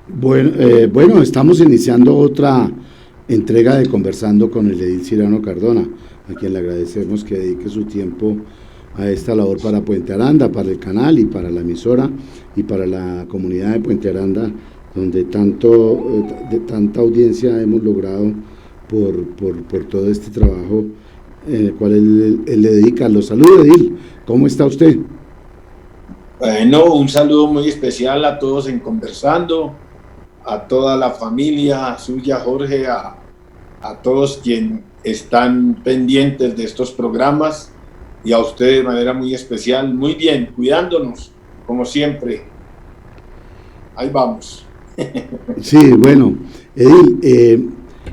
Bueno, estamos iniciando otra entrega de Conversando con el edil Cyrano Cardona, a quien le agradecemos que dedique su tiempo a esta labor para Puente Aranda, para el canal y para la emisora y para la comunidad de Puente Aranda, donde de tanta audiencia hemos logrado por todo este trabajo en el cual él le dedica. Los saludos, edil. ¿Cómo está usted? Bueno, un saludo muy especial a todos en Conversando, a toda la familia suya, Jorge, a todos quienes están pendientes de estos programas y a usted de manera muy especial. Muy bien, cuidándonos, como siempre. Ahí vamos. Sí, bueno, edil,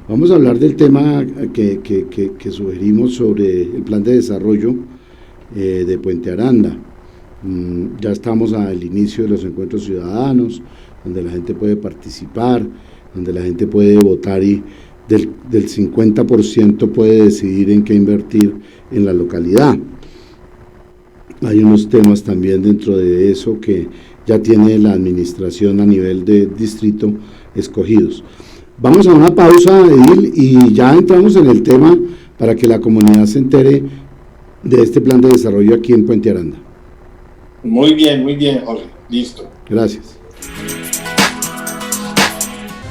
vamos a hablar del tema que sugerimos sobre el plan de desarrollo de Puente Aranda. Ya estamos al inicio de los encuentros ciudadanos, donde la gente puede participar, donde la gente puede votar y del 50% puede decidir en qué invertir en la localidad. Hay unos temas también dentro de eso que ya tiene la administración a nivel de distrito escogidos. Vamos a una pausa, edil, y ya entramos en el tema para que la comunidad se entere de este plan de desarrollo aquí en Puente Aranda. Muy bien, Jorge. Listo. Gracias.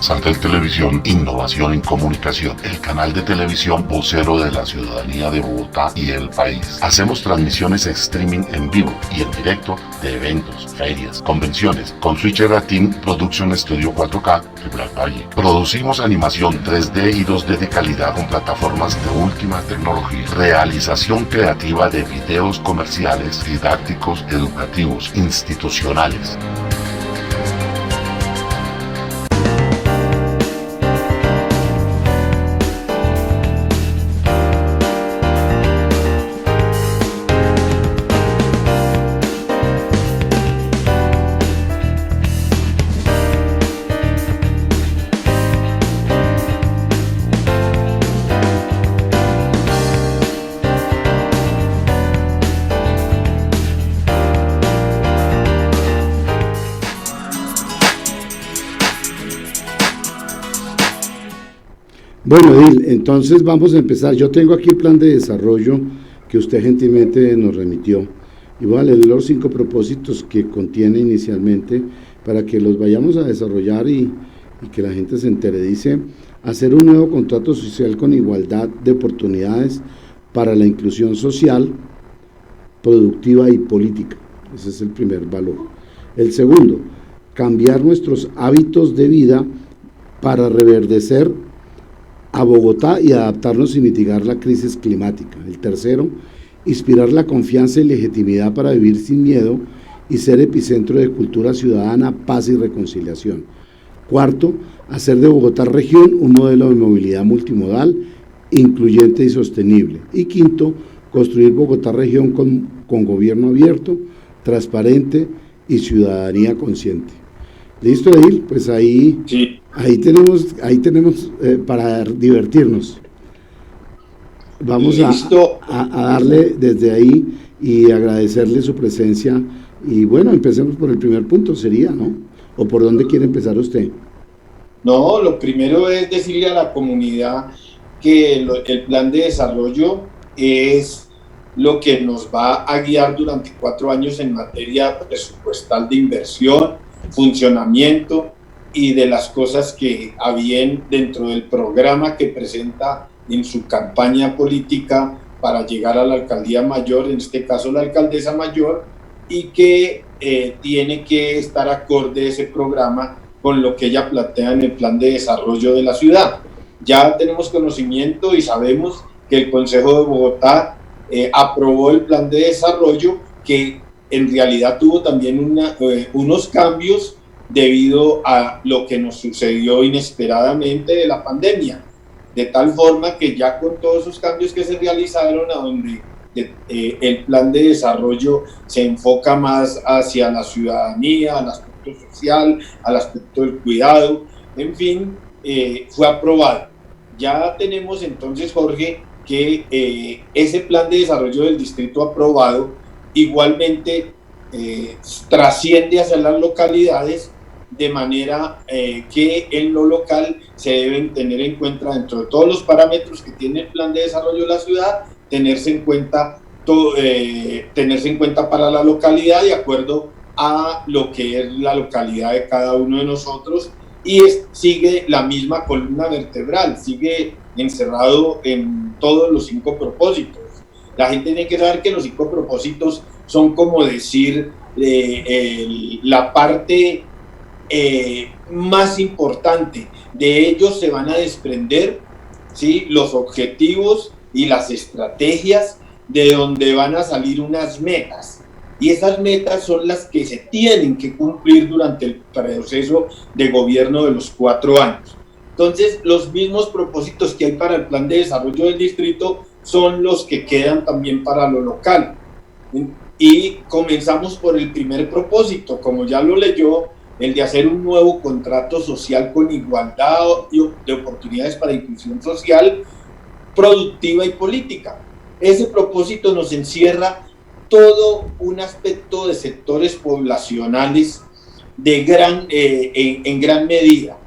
Santel Televisión, innovación en comunicación, el canal de televisión vocero de la ciudadanía de Bogotá y el país. Hacemos transmisiones streaming en vivo y en directo de eventos, ferias, convenciones, con Switcher Team Production Studio 4K, River Valle. Producimos animación 3D y 2D de calidad con plataformas de última tecnología. Realización creativa de videos comerciales, didácticos, educativos, institucionales. Bueno, edil, entonces vamos a empezar. Yo tengo aquí el plan de desarrollo que usted gentilmente nos remitió y voy a leer los 5 propósitos que contiene inicialmente para que los vayamos a desarrollar y que la gente se entere. Dice: hacer un nuevo contrato social con igualdad de oportunidades para la inclusión social, productiva y política. Ese es el primer valor. El segundo, cambiar nuestros hábitos de vida para reverdecer a Bogotá y adaptarnos y mitigar la crisis climática. El tercero, inspirar la confianza y legitimidad para vivir sin miedo y ser epicentro de cultura ciudadana, paz y reconciliación. Cuarto, hacer de Bogotá región un modelo de movilidad multimodal, incluyente y sostenible. Y quinto, construir Bogotá región con gobierno abierto, transparente y ciudadanía consciente. ¿Listo, edil? Pues ahí, sí. ahí tenemos para divertirnos. Vamos a darle desde ahí y agradecerle su presencia. Y bueno, empecemos por el primer punto, sería, ¿no? ¿O por dónde quiere empezar usted? No, lo primero es decirle a la comunidad que el plan de desarrollo es lo que nos va a guiar durante 4 años en materia presupuestal de inversión, funcionamiento y de las cosas que habían dentro del programa que presenta en su campaña política para llegar a la alcaldía mayor, en este caso la alcaldesa mayor, y que tiene que estar acorde ese programa con lo que ella plantea en el plan de desarrollo de la ciudad. Ya tenemos conocimiento y sabemos que el Consejo de Bogotá aprobó el plan de desarrollo, que en realidad tuvo también unos cambios debido a lo que nos sucedió inesperadamente de la pandemia, de tal forma que ya con todos esos cambios que se realizaron, a donde el plan de desarrollo se enfoca más hacia la ciudadanía, al aspecto social, al aspecto del cuidado, en fin, fue aprobado. Ya tenemos entonces, Jorge, que ese plan de desarrollo del distrito aprobado igualmente trasciende hacia las localidades de manera que en lo local se deben tener en cuenta, dentro de todos los parámetros que tiene el plan de desarrollo de la ciudad, tenerse en cuenta para la localidad de acuerdo a lo que es la localidad de cada uno de nosotros, y sigue la misma columna vertebral, sigue encerrado en todos los 5 propósitos. La gente tiene que saber que los 5 propósitos son como decir la parte más importante. De ellos se van a desprender, ¿sí?, los objetivos y las estrategias, de donde van a salir unas metas. Y esas metas son las que se tienen que cumplir durante el proceso de gobierno de los 4 años. Entonces, los mismos propósitos que hay para el plan de desarrollo del distrito son los que quedan también para lo local. Y comenzamos por el primer propósito, como ya lo leyó, el de hacer un nuevo contrato social con igualdad de oportunidades para inclusión social, productiva y política. Ese propósito nos encierra todo un aspecto de sectores poblacionales en gran medida.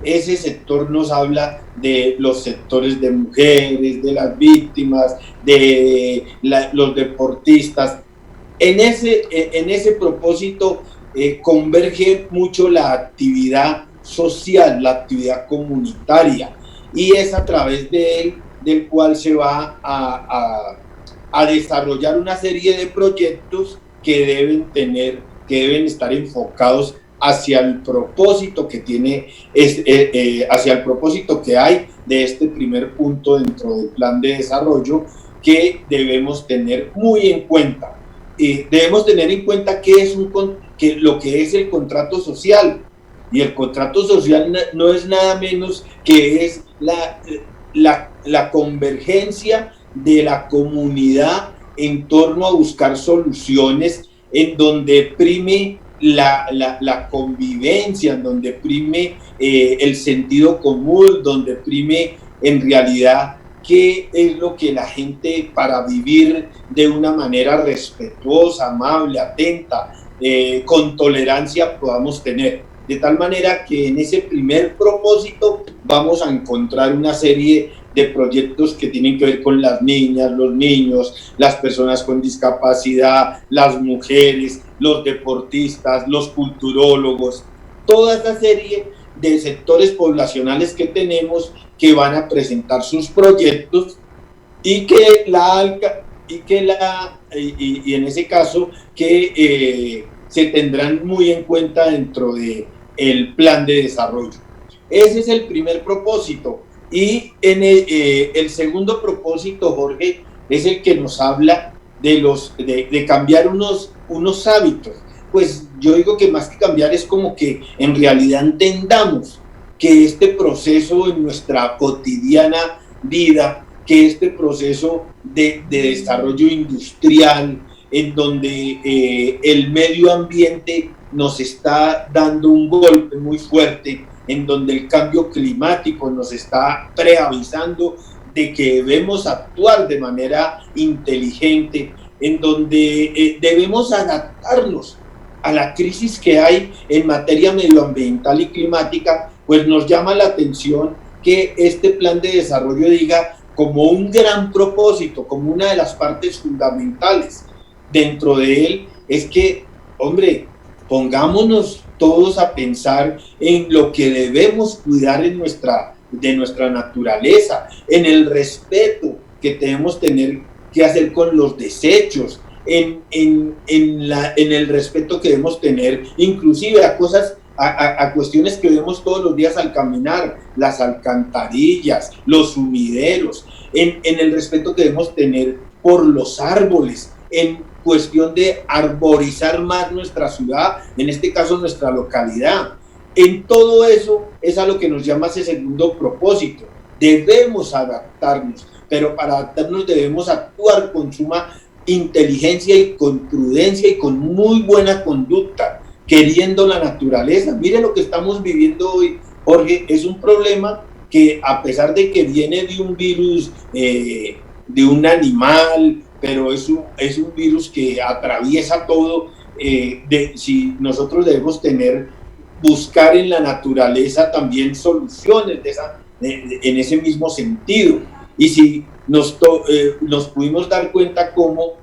Ese sector nos habla de los sectores de mujeres, de las víctimas, de los deportistas. En ese propósito converge mucho la actividad social, la actividad comunitaria, y es a través de él del cual se va a desarrollar una serie de proyectos que deben estar enfocados hacia el propósito que tiene, hacia el propósito que hay de este primer punto dentro del plan de desarrollo, que debemos tener muy en cuenta. Debemos tener en cuenta lo que es el contrato social, y el contrato social no es nada menos que es la convergencia de la comunidad en torno a buscar soluciones, en donde prime la convivencia, en donde prime el sentido común, donde prime en realidad qué es lo que la gente, para vivir de una manera respetuosa, amable, atenta, con tolerancia, podamos tener. De tal manera que en ese primer propósito vamos a encontrar una serie de proyectos que tienen que ver con las niñas, los niños, las personas con discapacidad, las mujeres, los deportistas, los culturólogos, toda esta serie de sectores poblacionales que tenemos, que van a presentar sus proyectos y en ese caso se tendrán muy en cuenta dentro de el plan de desarrollo. Ese es el primer propósito. Y en el segundo propósito, Jorge, es el que nos habla de cambiar unos hábitos. Pues yo digo que más que cambiar es como que en realidad entendamos que este proceso en nuestra cotidiana vida, que este proceso de desarrollo industrial, en donde el medio ambiente nos está dando un golpe muy fuerte, en donde el cambio climático nos está preavisando de que debemos actuar de manera inteligente, en donde debemos adaptarnos a la crisis que hay en materia medioambiental y climática. Pues nos llama la atención que este plan de desarrollo diga como un gran propósito, como una de las partes fundamentales dentro de él, es que, hombre, pongámonos todos a pensar en lo que debemos cuidar de nuestra naturaleza, en el respeto que debemos tener que hacer con los desechos, en el respeto que debemos tener inclusive a cuestiones que vemos todos los días al caminar, las alcantarillas, los sumideros, en el respeto que debemos tener por los árboles, en cuestión de arborizar más nuestra ciudad, en este caso nuestra localidad. En todo eso es a lo que nos llama ese segundo propósito. Debemos adaptarnos, pero para adaptarnos debemos actuar con suma inteligencia y con prudencia y con muy buena conducta, queriendo la naturaleza. Mire lo que estamos viviendo hoy, Jorge, es un problema que, a pesar de que viene de un virus, de un animal, pero es un virus que atraviesa todo. Si nosotros debemos tener buscar en la naturaleza también soluciones en ese mismo sentido. Y si nos pudimos dar cuenta cómo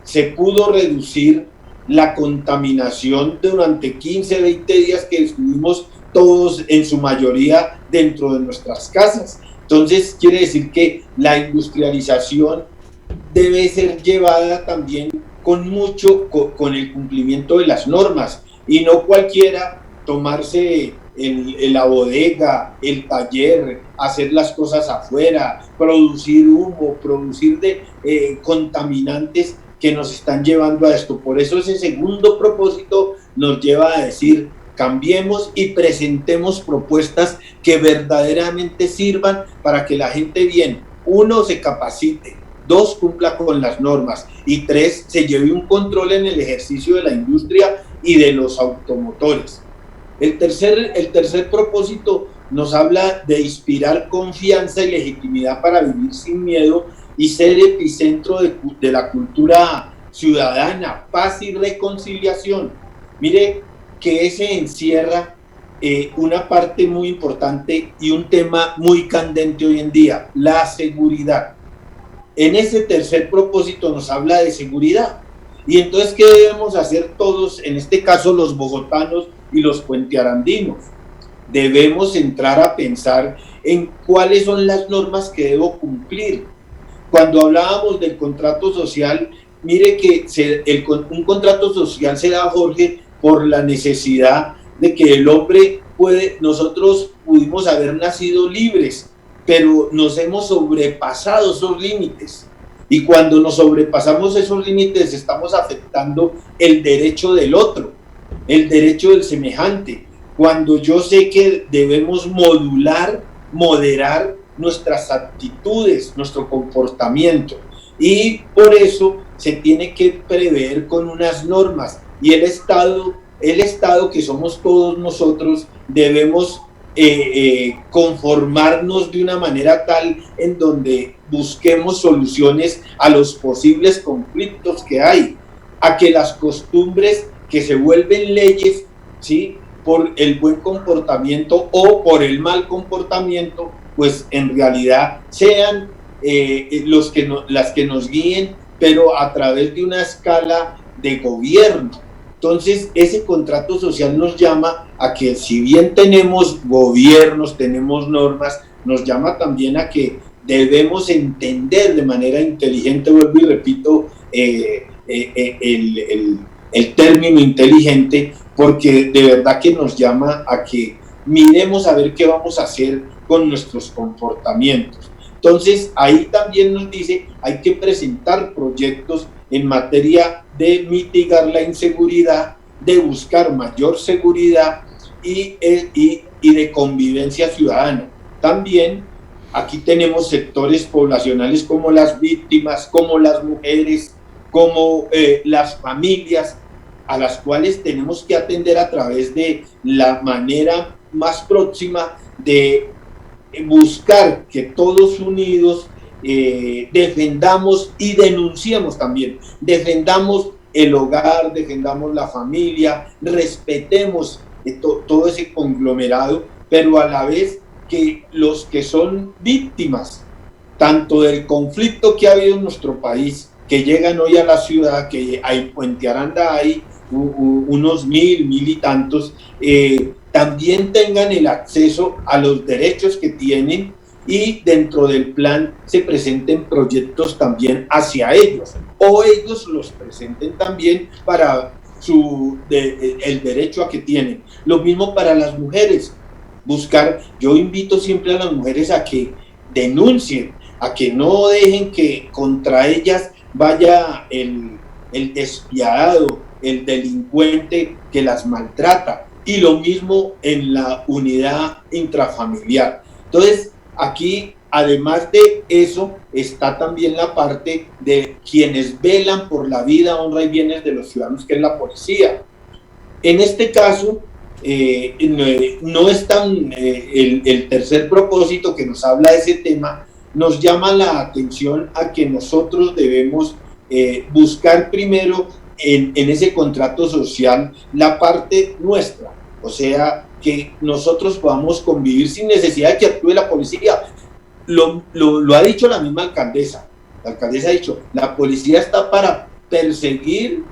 se pudo reducir la contaminación durante 15, 20 días que estuvimos todos en su mayoría dentro de nuestras casas. Entonces quiere decir que la industrialización debe ser llevada también con el cumplimiento de las normas, y no cualquiera tomarse la bodega, el taller, hacer las cosas afuera, producir humo, producir contaminantes que nos están llevando a esto. Por eso ese segundo propósito nos lleva a decir: cambiemos y presentemos propuestas que verdaderamente sirvan para que la gente, bien, 1, se capacite, 2, cumpla con las normas, y 3, se lleve un control en el ejercicio de la industria y de los automotores. El tercer propósito nos habla de inspirar confianza y legitimidad para vivir sin miedo y ser epicentro de la cultura ciudadana, paz y reconciliación. Mire que ese encierra una parte muy importante y un tema muy candente hoy en día: la seguridad. En ese tercer propósito nos habla de seguridad. Y entonces, ¿qué debemos hacer todos, en este caso los bogotanos y los puentearandinos? Debemos entrar a pensar en cuáles son las normas que debo cumplir. Cuando hablábamos del contrato social, mire que un contrato social se da, Jorge, por la necesidad de que el hombre nosotros pudimos haber nacido libres, pero nos hemos sobrepasado esos límites. Y cuando nos sobrepasamos esos límites, estamos afectando el derecho del otro, el derecho del semejante. Cuando yo sé que debemos moderar nuestras actitudes, nuestro comportamiento. Y por eso se tiene que prever con unas normas. Y el Estado que somos todos nosotros, debemos conformarnos de una manera tal en donde busquemos soluciones a los posibles conflictos que hay, a que las costumbres que se vuelven leyes, ¿sí?, por el buen comportamiento o por el mal comportamiento, pues en realidad sean las que nos guíen, pero a través de una escala de gobierno. Entonces, ese contrato social nos llama a que, si bien tenemos gobiernos, tenemos normas, nos llama también a que debemos entender de manera inteligente, vuelvo y repito, el término inteligente, porque de verdad que nos llama a que miremos a ver qué vamos a hacer con nuestros comportamientos. Entonces, ahí también nos dice, hay que presentar proyectos en materia de mitigar la inseguridad, de buscar mayor seguridad y de convivencia ciudadana. También aquí tenemos sectores poblacionales como las víctimas, como las mujeres, como las familias, a las cuales tenemos que atender a través de la manera más próxima de buscar que todos unidos defendamos y denunciemos también, defendamos el hogar, defendamos la familia, respetemos todo ese conglomerado, pero a la vez que los que son víctimas tanto del conflicto que ha habido en nuestro país, que llegan hoy a la ciudad, que hay Puente Aranda hay unos 1.000 y tantos, también tengan el acceso a los derechos que tienen, y dentro del plan se presenten proyectos también hacia ellos, o ellos los presenten también para el derecho a que tienen. Lo mismo para las mujeres, yo invito siempre a las mujeres a que denuncien, a que no dejen que contra ellas vaya el despiadado, el delincuente que las maltrata, y lo mismo en la unidad intrafamiliar. Entonces, aquí, además de eso, está también la parte de quienes velan por la vida, honra y bienes de los ciudadanos, que es la policía. En este caso, no es tan el tercer propósito que nos habla de ese tema, nos llama la atención a que nosotros debemos buscar primero en ese contrato social la parte nuestra, o sea, que nosotros podamos convivir sin necesidad de que actúe la policía. Lo ha dicho la misma alcaldesa. La alcaldesa ha dicho, la policía está para perseguir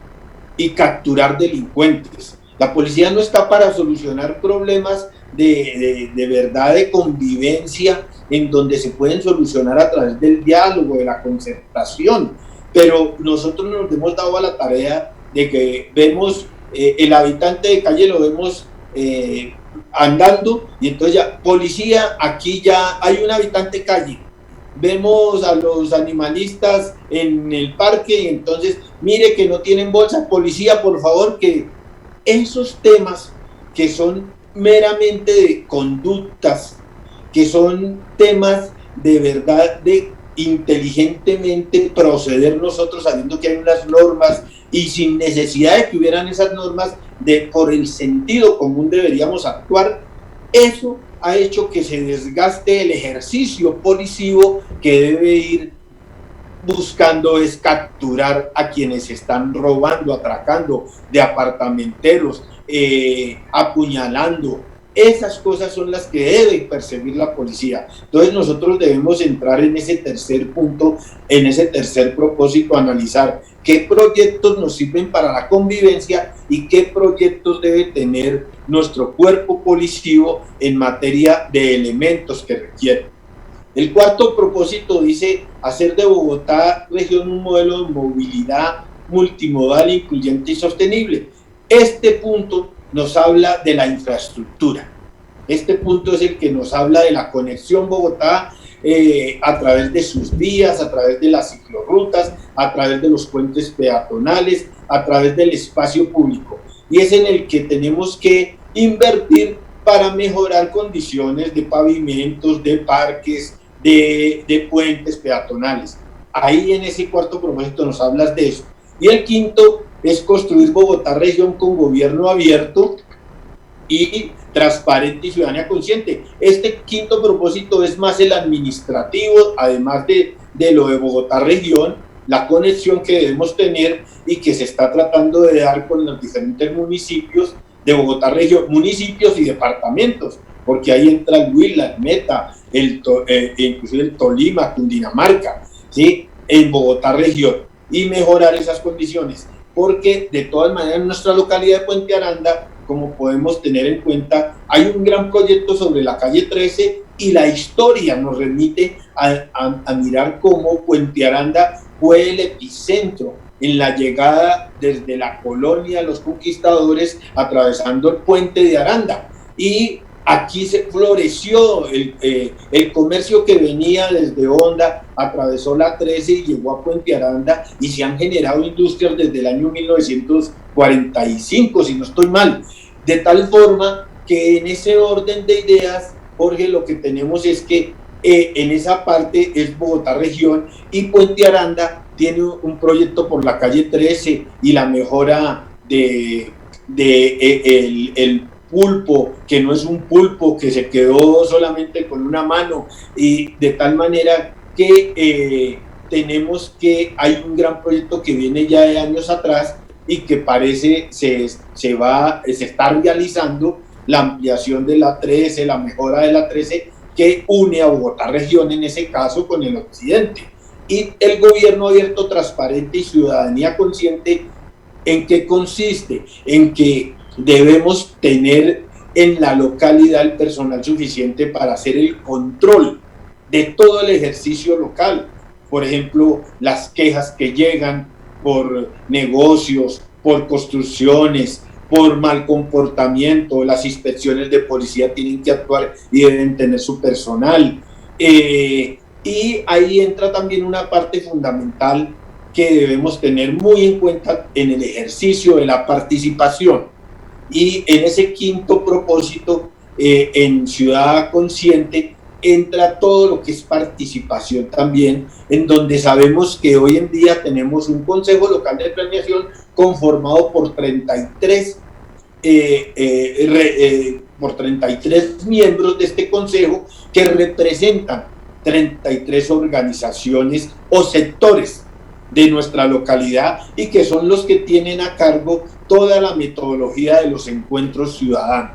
y capturar delincuentes. La policía no está para solucionar problemas de verdad, de convivencia, en donde se pueden solucionar a través del diálogo, de la concertación. Pero nosotros nos hemos dado a la tarea de que vemos el habitante de calle, lo vemos andando, y entonces ya, policía, aquí ya hay un habitante de calle. Vemos a los animalistas en el parque y entonces, mire que no tienen bolsa, policía, por favor, que esos temas que son meramente de conductas, que son temas de verdad de inteligentemente proceder nosotros sabiendo que hay unas normas y sin necesidad de que hubieran esas normas, por el sentido común deberíamos actuar. Eso ha hecho que se desgaste el ejercicio policivo que debe ir buscando es capturar a quienes están robando, atracando de apartamenteros, apuñalando. Esas cosas son las que debe perseguir la policía. Entonces nosotros debemos entrar en ese tercer punto, en ese tercer propósito, analizar qué proyectos nos sirven para la convivencia y qué proyectos debe tener nuestro cuerpo policivo en materia de elementos que requiere. El cuarto propósito dice hacer de Bogotá región un modelo de movilidad multimodal, incluyente y sostenible. Este punto nos habla de la infraestructura. Este punto es el que nos habla de la conexión Bogotá a través de sus vías, a través de las ciclorrutas, a través de los puentes peatonales, a través del espacio público. Y es en el que tenemos que invertir para mejorar condiciones de pavimentos, de parques, de puentes peatonales. Ahí en ese cuarto propósito nos hablas de eso. Y el quinto es construir Bogotá región con gobierno abierto y transparente y ciudadanía consciente. Este quinto propósito es más el administrativo, además de lo de Bogotá región, la conexión que debemos tener y que se está tratando de dar con los diferentes municipios de Bogotá región, municipios y departamentos, porque ahí entra el Huila, el Meta, inclusive el Tolima, Cundinamarca, ¿sí? En Bogotá región, y mejorar esas condiciones, porque de todas maneras en nuestra localidad de Puente Aranda, como podemos tener en cuenta, hay un gran proyecto sobre la calle 13 y la historia nos remite a mirar cómo Puente Aranda fue el epicentro en la llegada desde la colonia de los conquistadores, atravesando el puente de Aranda, y aquí se floreció el comercio que venía desde Honda, atravesó la 13 y llegó a Puente Aranda, y se han generado industrias desde el año 1945, si no estoy mal, de tal forma que en ese orden de ideas, Jorge, lo que tenemos es que en esa parte es Bogotá región, y Puente Aranda tiene un proyecto por la calle 13 y la mejora el pulpo, que no es un pulpo, que se quedó solamente con una mano, y de tal manera que tenemos que hay un gran proyecto que viene ya de años atrás y que parece se está realizando, la ampliación de la 13, la mejora de la 13, que une a Bogotá región en ese caso con el occidente. Y el gobierno abierto, transparente y ciudadanía consciente, ¿en qué consiste? En que debemos tener en la localidad el personal suficiente para hacer el control de todo el ejercicio local. Por ejemplo, las quejas que llegan por negocios, por construcciones, por mal comportamiento, las inspecciones de policía tienen que actuar y deben tener su personal. Y ahí entra también una parte fundamental que debemos tener muy en cuenta en el ejercicio de la participación. Y en ese quinto propósito, en Ciudad Consciente, entra todo lo que es participación también, en donde sabemos que hoy en día tenemos un Consejo Local de Planeación conformado por 33 miembros de este consejo que representan 33 organizaciones o sectores de nuestra localidad y que son los que tienen a cargo toda la metodología de los encuentros ciudadanos,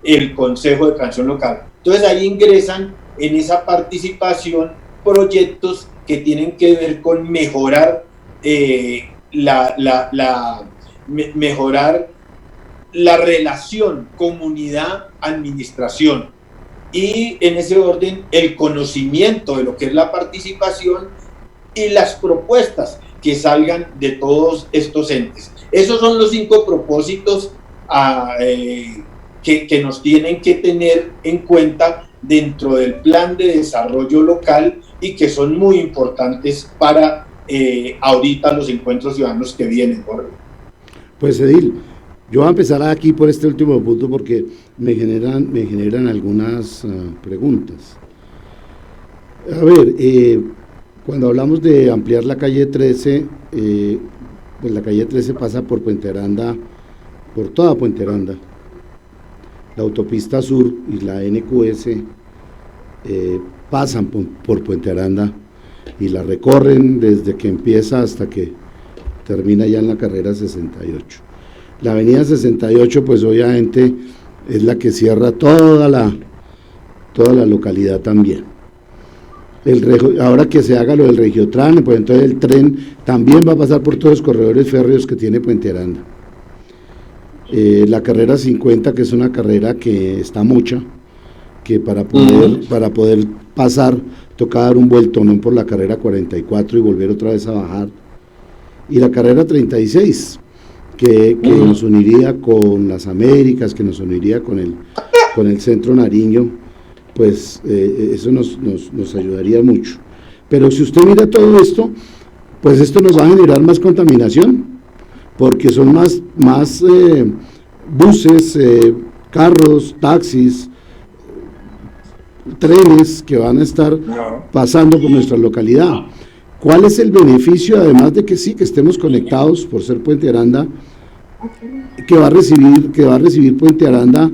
el Consejo de Transición Local. Entonces ahí ingresan en esa participación proyectos que tienen que ver con mejorar mejorar la relación comunidad-administración, y en ese orden el conocimiento de lo que es la participación y las propuestas que salgan de todos estos entes. Esos son los 5 propósitos que nos tienen que tener en cuenta dentro del plan de desarrollo local y que son muy importantes para ahorita los encuentros ciudadanos que vienen, Jorge. Pues Edil, yo voy a empezar aquí por este último punto porque me generan algunas preguntas. A ver, cuando hablamos de ampliar la calle 13, pues la calle 13 pasa por Puente Aranda, por toda Puente Aranda. La autopista sur y la NQS pasan por Puente Aranda y la recorren desde que empieza hasta que termina ya en la carrera 68. La avenida 68 pues obviamente es la que cierra toda la localidad también. Ahora que se haga lo del Regiotran, pues entonces el tren también va a pasar por todos los corredores férreos que tiene Puente Aranda. La carrera 50, que es una carrera que está mucha, que para poder pasar toca dar un vueltonón por la carrera 44 y volver otra vez a bajar. Y la carrera 36, que nos uniría con las Américas, que nos uniría con el Centro Nariño, pues eso nos ayudaría mucho. Pero si usted mira todo esto, pues esto nos va a generar más contaminación, porque son más buses, carros, taxis, trenes que van a estar pasando por nuestra localidad. ¿Cuál es el beneficio, además de que sí, que estemos conectados por ser Puente Aranda, que va a recibir Puente Aranda?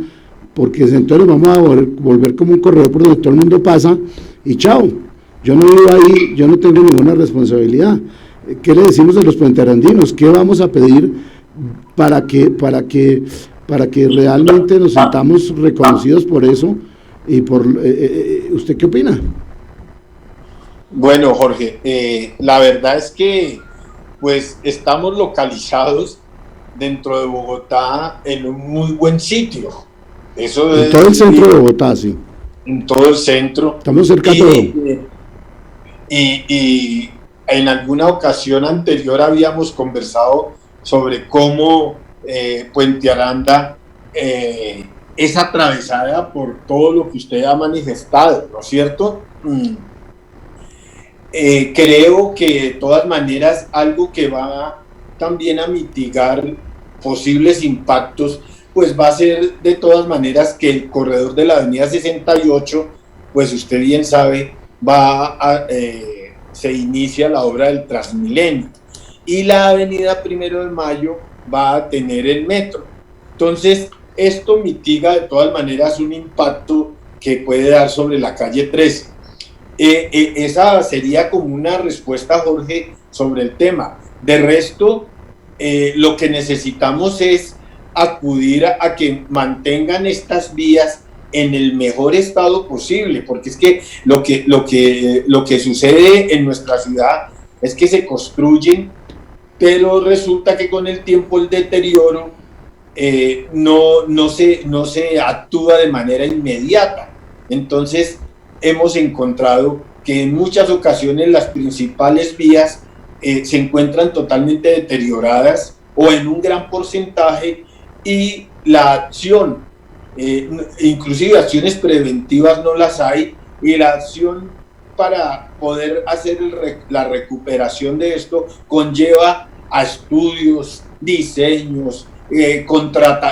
Porque entonces vamos a volver como un corredor por donde todo el mundo pasa y chao, yo no vivo ahí, yo no tengo ninguna responsabilidad. ¿Qué le decimos a los puentearandinos? ¿Qué vamos a pedir para que realmente nos sintamos reconocidos por eso? Y ¿usted qué opina? Bueno, Jorge, la verdad es que pues estamos localizados dentro de Bogotá en un muy buen sitio. Eso en todo el centro de Bogotá, sí. En todo el centro. Estamos cerca de todo. Y en alguna ocasión anterior habíamos conversado sobre cómo Puente Aranda es atravesada por todo lo que usted ha manifestado, ¿no es cierto? Creo que de todas maneras algo que va también a mitigar posibles impactos, pues va a ser de todas maneras que el corredor de la avenida 68, pues usted bien sabe, se inicia la obra del Transmilenio y la avenida 1 de Mayo va a tener el metro. Entonces, esto mitiga de todas maneras un impacto que puede dar sobre la calle 13. Esa sería como una respuesta, Jorge, sobre el tema. De resto, lo que necesitamos es acudir a que mantengan estas vías en el mejor estado posible, porque es que lo que sucede en nuestra ciudad es que se construyen, pero resulta que con el tiempo el deterioro no se actúa de manera inmediata. Entonces hemos encontrado que en muchas ocasiones las principales vías se encuentran totalmente deterioradas o en un gran porcentaje, y la acción, inclusive acciones preventivas no las hay, y la acción para poder hacer la recuperación de esto conlleva a estudios, diseños,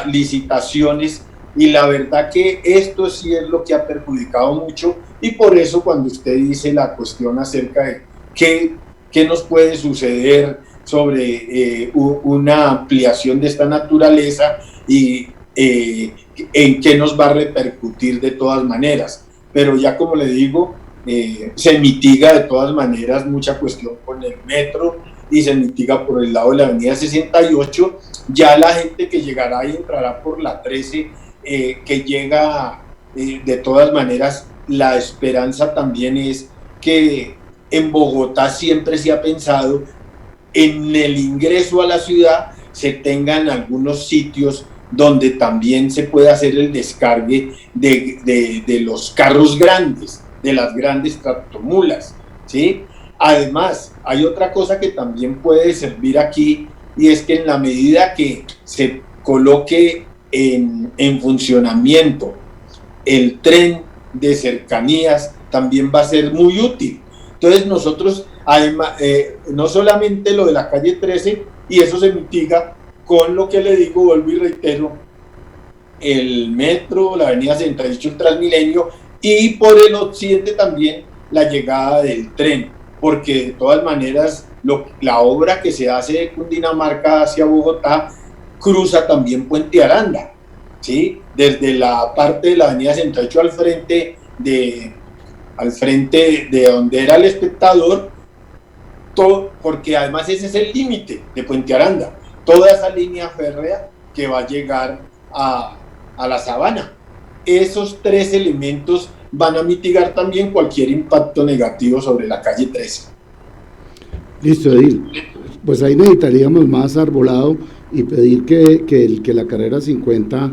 licitaciones, y la verdad que esto sí es lo que ha perjudicado mucho. Y por eso cuando usted dice la cuestión acerca de qué nos puede suceder sobre una ampliación de esta naturaleza y en qué nos va a repercutir de todas maneras, pero ya como le digo, se mitiga de todas maneras mucha cuestión con el metro y se mitiga por el lado de la avenida 68. Ya la gente que llegará y entrará por la 13, que llega, de todas maneras, la esperanza también es que en Bogotá siempre se ha pensado en el ingreso a la ciudad se tengan algunos sitios donde también se puede hacer el descargue de los carros grandes, de las grandes tractomulas, ¿sí? Además, hay otra cosa que también puede servir aquí, y es que en la medida que se coloque en funcionamiento el tren de cercanías, también va a ser muy útil. Entonces nosotros, además, no solamente lo de la calle 13, y eso se mitiga con lo que le digo, vuelvo y reitero, el metro, la avenida 68, el Transmilenio, y por el occidente también la llegada del tren, porque de todas maneras la obra que se hace de Cundinamarca hacia Bogotá cruza también Puente Aranda, ¿sí? Desde la parte de la avenida 68 al frente de donde era el Espectador, todo, porque además ese es el límite de Puente Aranda, toda esa línea férrea que va a llegar a la Sabana. Esos tres elementos van a mitigar también cualquier impacto negativo sobre la calle 13. Listo, Edil. Pues ahí necesitaríamos más arbolado y pedir que la carrera 50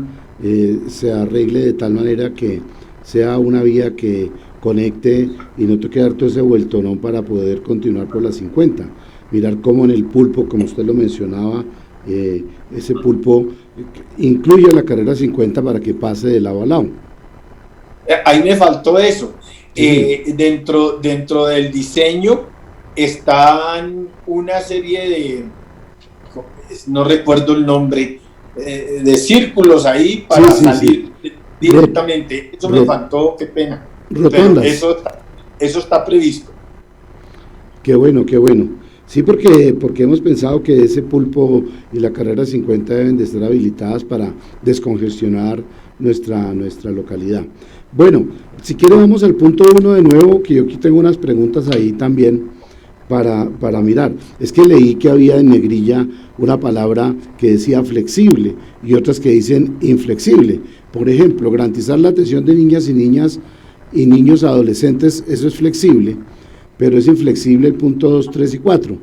se arregle de tal manera que sea una vía que conecte y no toque dar todo ese vueltonón para poder continuar por la 50. Mirar cómo en el pulpo, como usted lo mencionaba, ese pulpo incluye la carrera 50 para que pase de lado a lado. Ahí me faltó eso. Sí. Dentro del diseño están una serie de, no recuerdo el nombre, de círculos ahí para salir directamente. Eso me faltó, qué pena. Rotondas. Pero eso está previsto. Qué bueno, qué bueno. Sí, porque hemos pensado que ese pulpo y la carrera 50 deben de estar habilitadas para descongestionar nuestra localidad. Bueno, si quiere vamos al punto 1 de nuevo, que yo aquí tengo unas preguntas ahí también para mirar. Es que leí que había en negrilla una palabra que decía flexible y otras que dicen inflexible. Por ejemplo, garantizar la atención de niñas y niños adolescentes, eso es flexible, pero es inflexible el punto 2, 3 y 4.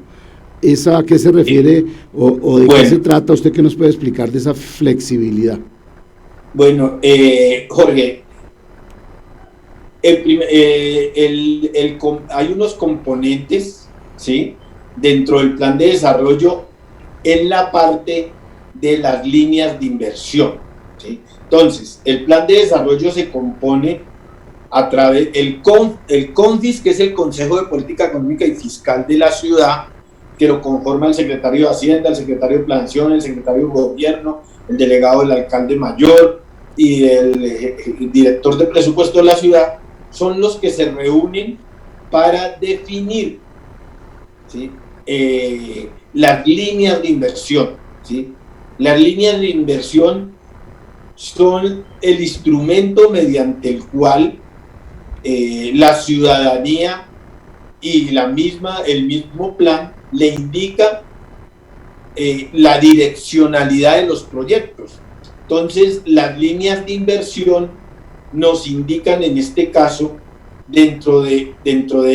¿A qué se refiere o de qué se trata? ¿Usted qué nos puede explicar de esa flexibilidad? Bueno, Jorge, hay unos componentes, ¿sí?, dentro del plan de desarrollo en la parte de las líneas de inversión, ¿sí? Entonces, el plan de desarrollo se compone a través del CONFIS, que es el Consejo de Política Económica y Fiscal de la ciudad, que lo conforma el secretario de Hacienda, el secretario de Planeación, el secretario de Gobierno, el delegado del alcalde mayor y el director de presupuesto de la ciudad. Son los que se reúnen para definir, ¿sí?, las líneas de inversión, ¿sí? Las líneas de inversión son el instrumento mediante el cual la ciudadanía y el mismo plan le indica la direccionalidad de los proyectos. Entonces, las líneas de inversión nos indican, en este caso, dentro de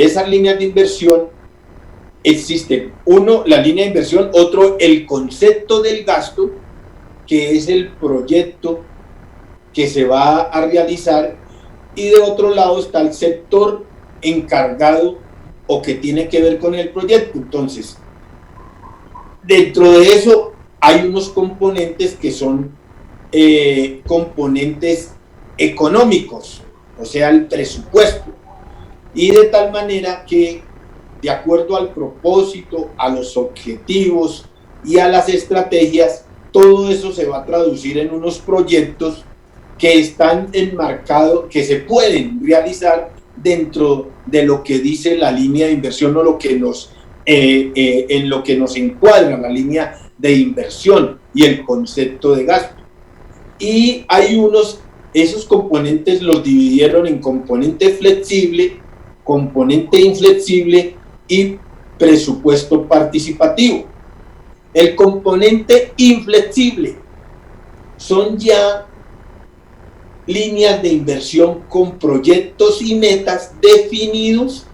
esas líneas de inversión existen, uno, la línea de inversión, otro, el concepto del gasto, que es el proyecto que se va a realizar, y de otro lado está el sector encargado o que tiene que ver con el proyecto. Entonces, dentro de eso hay unos componentes que son componentes económicos, o sea, el presupuesto, y de tal manera que, de acuerdo al propósito, a los objetivos y a las estrategias, todo eso se va a traducir en unos proyectos que están enmarcados, que se pueden realizar dentro de lo que dice la línea de inversión o en lo que nos encuadra la línea de inversión y el concepto de gasto. Y hay esos componentes los dividieron en componente flexible, componente inflexible y presupuesto participativo. El componente inflexible son ya líneas de inversión con proyectos y metas definidos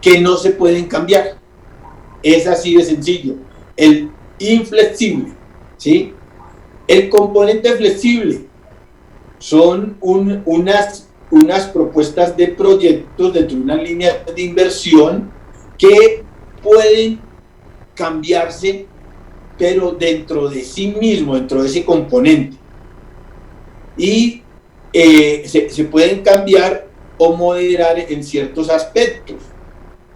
que no se pueden cambiar. Es así de sencillo. El inflexible, ¿sí? El componente flexible son unas propuestas de proyectos dentro de una línea de inversión que pueden cambiarse, pero dentro de sí mismo, dentro de ese componente. Y se pueden cambiar o moderar en ciertos aspectos.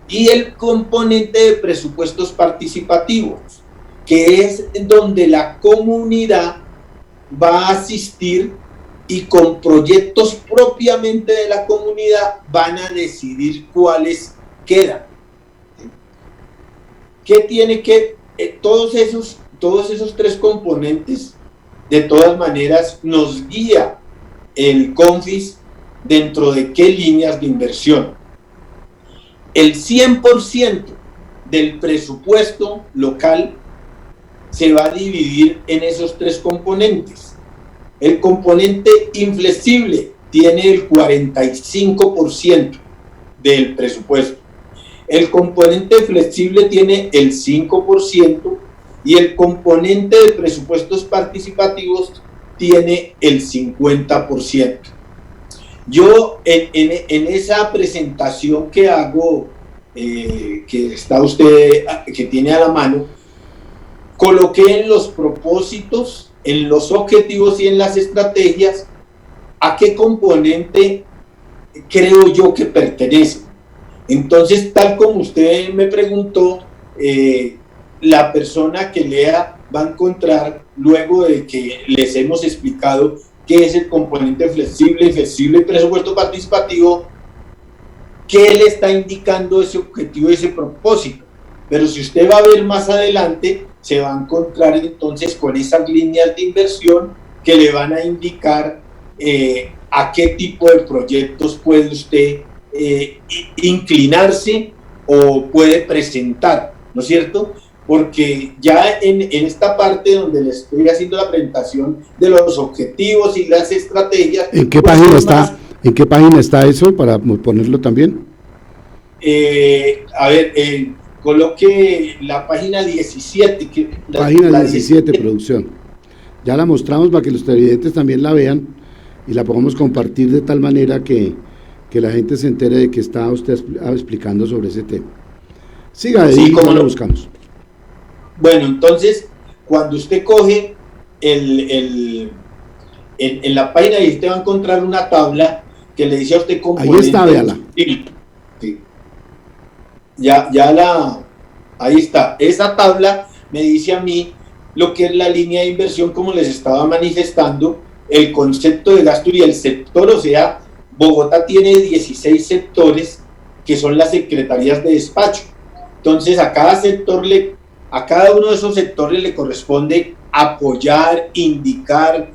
Y el componente de presupuestos participativos, que es donde la comunidad va a asistir y con proyectos propiamente de la comunidad van a decidir cuáles quedan. ¿Qué tiene que todos esos tres componentes? De todas maneras nos guía el CONFIS dentro de qué líneas de inversión. El 100% del presupuesto local se va a dividir en esos tres componentes. El componente inflexible tiene el 45% del presupuesto. El componente flexible tiene el 5% y el componente de presupuestos participativos tiene el 50%. Yo en esa presentación que hago, que está usted, que tiene a la mano, coloqué en los propósitos, en los objetivos y en las estrategias a qué componente creo yo que pertenece. Entonces, tal como usted me preguntó, la persona que lea va a encontrar, luego de que les hemos explicado qué es el componente flexible y presupuesto participativo, qué le está indicando ese objetivo y ese propósito. Pero si usted va a ver más adelante, se va a encontrar entonces con esas líneas de inversión que le van a indicar a qué tipo de proyectos puede usted inclinarse o puede presentar, ¿no es cierto? Porque ya en esta parte donde les estoy haciendo la presentación de los objetivos y las estrategias... ¿En qué página está? ¿En qué página está eso para ponerlo también? Coloque la página 17. Página 17, producción. Ya la mostramos para que los televidentes también la vean y la podamos compartir de tal manera que la gente se entere de que está usted explicando sobre ese tema. Siga, ahí, ¿cómo lo buscamos? Bueno, entonces, cuando usted coge en la página y usted va a encontrar una tabla que le dice a usted componente. Ahí está, véala. Sí. Ahí está. Esa tabla me dice a mí lo que es la línea de inversión, como les estaba manifestando, el concepto de gasto y el sector. O sea, Bogotá tiene 16 sectores que son las secretarías de despacho. Entonces, a cada uno de esos sectores le corresponde apoyar, indicar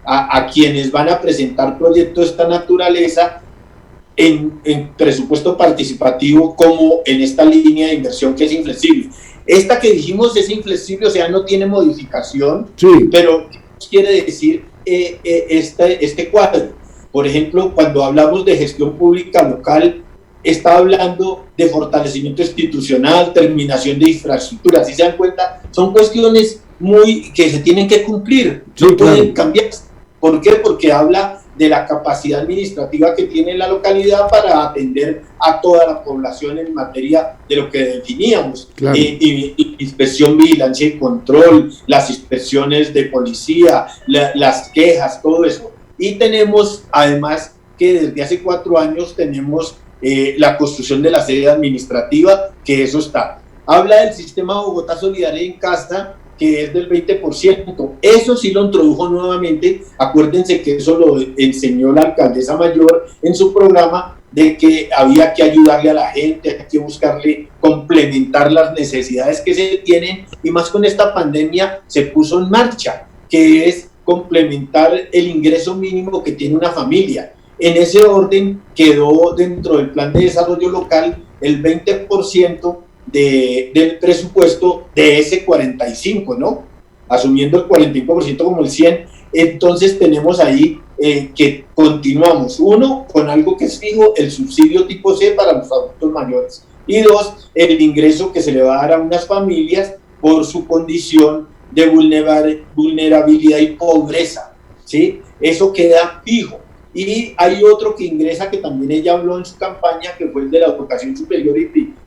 a quienes van a presentar proyectos de esta naturaleza en presupuesto participativo, como en esta línea de inversión que es inflexible. Esta que dijimos es inflexible, o sea, no tiene modificación, sí. Pero ¿qué quiere decir este cuadro? Por ejemplo, cuando hablamos de gestión pública local, está hablando de fortalecimiento institucional, terminación de infraestructuras. Si se dan cuenta, son cuestiones que se tienen que cumplir, sí, no pueden cambiar. ¿Por qué? Porque habla de la capacidad administrativa que tiene la localidad para atender a toda la población en materia de lo que definíamos, claro. Inspección, vigilancia y control, las inspecciones de policía, las quejas, todo eso. Y tenemos además que desde hace 4 años tenemos la construcción de la sede administrativa, que eso está. Habla del sistema Bogotá Solidaria en Casa, que es del 20%. Eso sí lo introdujo nuevamente. Acuérdense que eso lo enseñó la alcaldesa mayor en su programa, de que había que ayudarle a la gente, hay que buscarle complementar las necesidades que se tienen, y más con esta pandemia se puso en marcha, que es complementar el ingreso mínimo que tiene una familia. En ese orden quedó dentro del plan de desarrollo local el 20% del presupuesto de ese 45, ¿no? Asumiendo el 45% como el 100, entonces tenemos ahí que continuamos, uno, con algo que es fijo, el subsidio tipo C para los adultos mayores, y dos, el ingreso que se le va a dar a unas familias por su condición de vulnerabilidad y pobreza, ¿sí? Eso queda fijo. Y hay otro que ingresa, que también ella habló en su campaña, que fue el de la educación superior